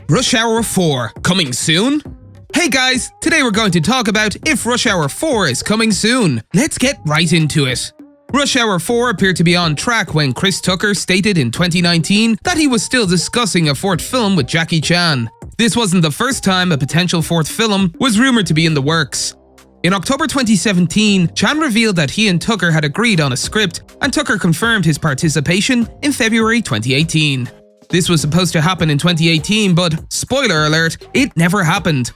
Rush Hour 4, coming soon? Hey guys, today we're going to talk about if Rush Hour 4 is coming soon. Let's get right into it. Rush Hour 4 appeared to be on track when Chris Tucker stated in 2019 that he was still discussing a fourth film with Jackie Chan. This wasn't the first time a potential fourth film was rumored to be in the works. In October 2017, Chan revealed that he and Tucker had agreed on a script, and Tucker confirmed his participation in February 2018. This was supposed to happen in 2018, but spoiler alert, it never happened.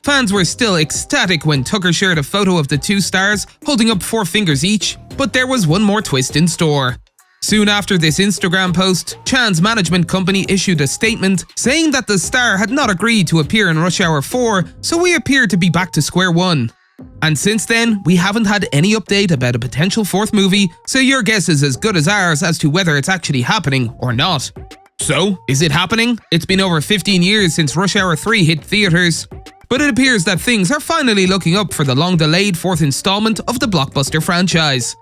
Fans were still ecstatic when Tucker shared a photo of the two stars holding up 4 fingers each, but there was one more twist in store. Soon after this Instagram post, Chan's management company issued a statement saying that the star had not agreed to appear in Rush Hour 4, so we appeared to be back to square one. And since then, we haven't had any update about a potential fourth movie, so your guess is as good as ours as to whether it's actually happening or not. So, is it happening? It's been over 15 years since Rush Hour 3 hit theaters. But it appears that things are finally looking up for the long-delayed fourth installment of the blockbuster franchise.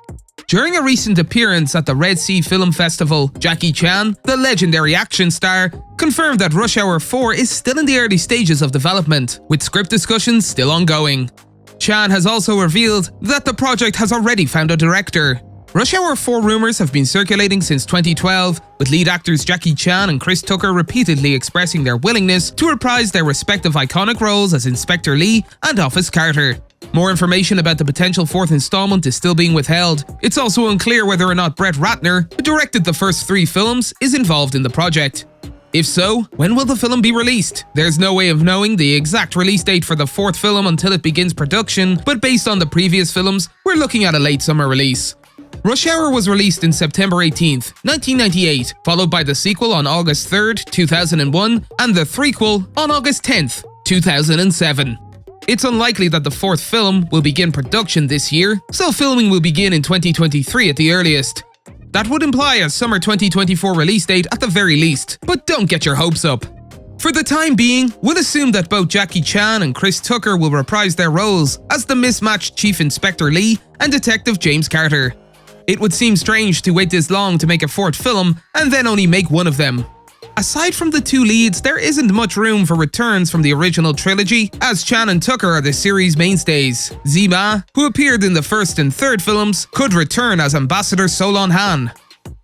During a recent appearance at the Red Sea Film Festival, Jackie Chan, the legendary action star, confirmed that Rush Hour 4 is still in the early stages of development, with script discussions still ongoing. Chan has also revealed that the project has already found a director. Rush Hour 4 rumors have been circulating since 2012, with lead actors Jackie Chan and Chris Tucker repeatedly expressing their willingness to reprise their respective iconic roles as Inspector Lee and Officer Carter. More information about the potential fourth installment is still being withheld. It's also unclear whether or not Brett Ratner, who directed the first 3 films, is involved in the project. If so, when will the film be released? There's no way of knowing the exact release date for the fourth film until it begins production, but based on the previous films, we're looking at a late summer release. Rush Hour was released in September 18th, 1998, followed by the sequel on August 3rd, 2001, and the threequel on August 10th, 2007. It's unlikely that the fourth film will begin production this year, so filming will begin in 2023 at the earliest. That would imply a summer 2024 release date at the very least, but don't get your hopes up. For the time being, we'll assume that both Jackie Chan and Chris Tucker will reprise their roles as the mismatched Chief Inspector Lee and Detective James Carter. It would seem strange to wait this long to make a fourth film and then only make one of them. Aside from the 2 leads, there isn't much room for returns from the original trilogy, as Chan and Tucker are the series mainstays. Zima, who appeared in the first and third films, could return as Ambassador Solon Han.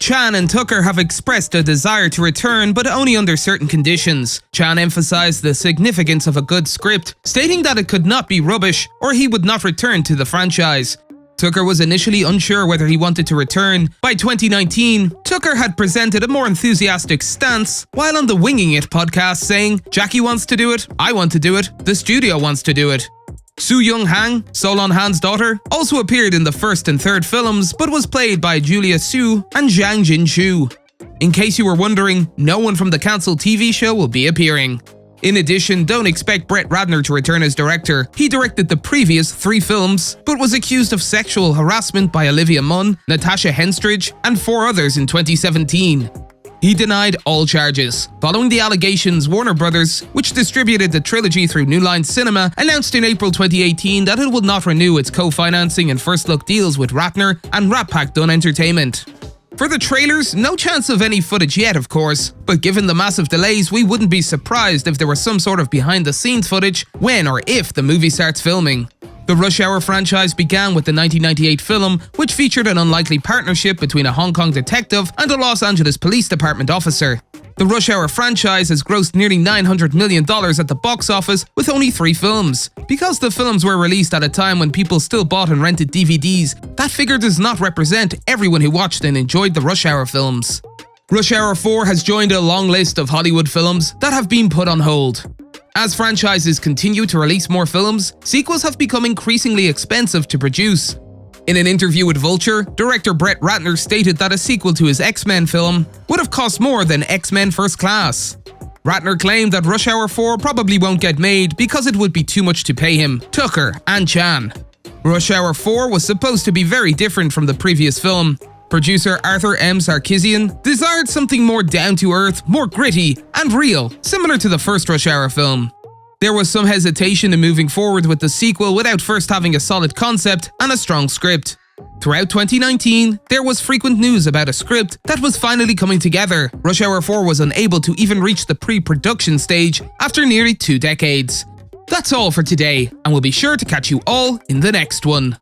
Chan and Tucker have expressed a desire to return, but only under certain conditions. Chan emphasized the significance of a good script, stating that it could not be rubbish or he would not return to the franchise. Tucker was initially unsure whether he wanted to return. By 2019, Tucker had presented a more enthusiastic stance, while on the Winging It podcast saying, "Jackie wants to do it, I want to do it, the studio wants to do it." Soo Young Hang, Solon Han's daughter, also appeared in the first and third films, but was played by Julia Su and Zhang Jin-Chu. In case you were wondering, no one from the cancelled TV show will be appearing. In addition, don't expect Brett Ratner to return as director. He directed the previous 3 films, but was accused of sexual harassment by Olivia Munn, Natasha Henstridge, and 4 others in 2017. He denied all charges. Following the allegations, Warner Brothers, which distributed the trilogy through New Line Cinema, announced in April 2018 that it would not renew its co-financing and first-look deals with Ratner and Rat Pack Dun Entertainment. For the trailers, no chance of any footage yet, of course, but given the massive delays, we wouldn't be surprised if there was some sort of behind-the-scenes footage when or if the movie starts filming. The Rush Hour franchise began with the 1998 film, which featured an unlikely partnership between a Hong Kong detective and a Los Angeles Police Department officer. The Rush Hour franchise has grossed nearly $900 million at the box office with only 3 films. Because the films were released at a time when people still bought and rented DVDs, that figure does not represent everyone who watched and enjoyed the Rush Hour films. Rush Hour 4 has joined a long list of Hollywood films that have been put on hold. As franchises continue to release more films, sequels have become increasingly expensive to produce. In an interview with Vulture, director Brett Ratner stated that a sequel to his X-Men film would have cost more than X-Men First Class. Ratner claimed that Rush Hour 4 probably won't get made because it would be too much to pay him, Tucker, and Chan. Rush Hour 4 was supposed to be very different from the previous film. Producer Arthur M. Sarkisian desired something more down-to-earth, more gritty, and real, similar to the first Rush Hour film. There was some hesitation in moving forward with the sequel without first having a solid concept and a strong script. Throughout 2019, there was frequent news about a script that was finally coming together. Rush Hour 4 was unable to even reach the pre-production stage after nearly 2 decades. That's all for today, and we'll be sure to catch you all in the next one.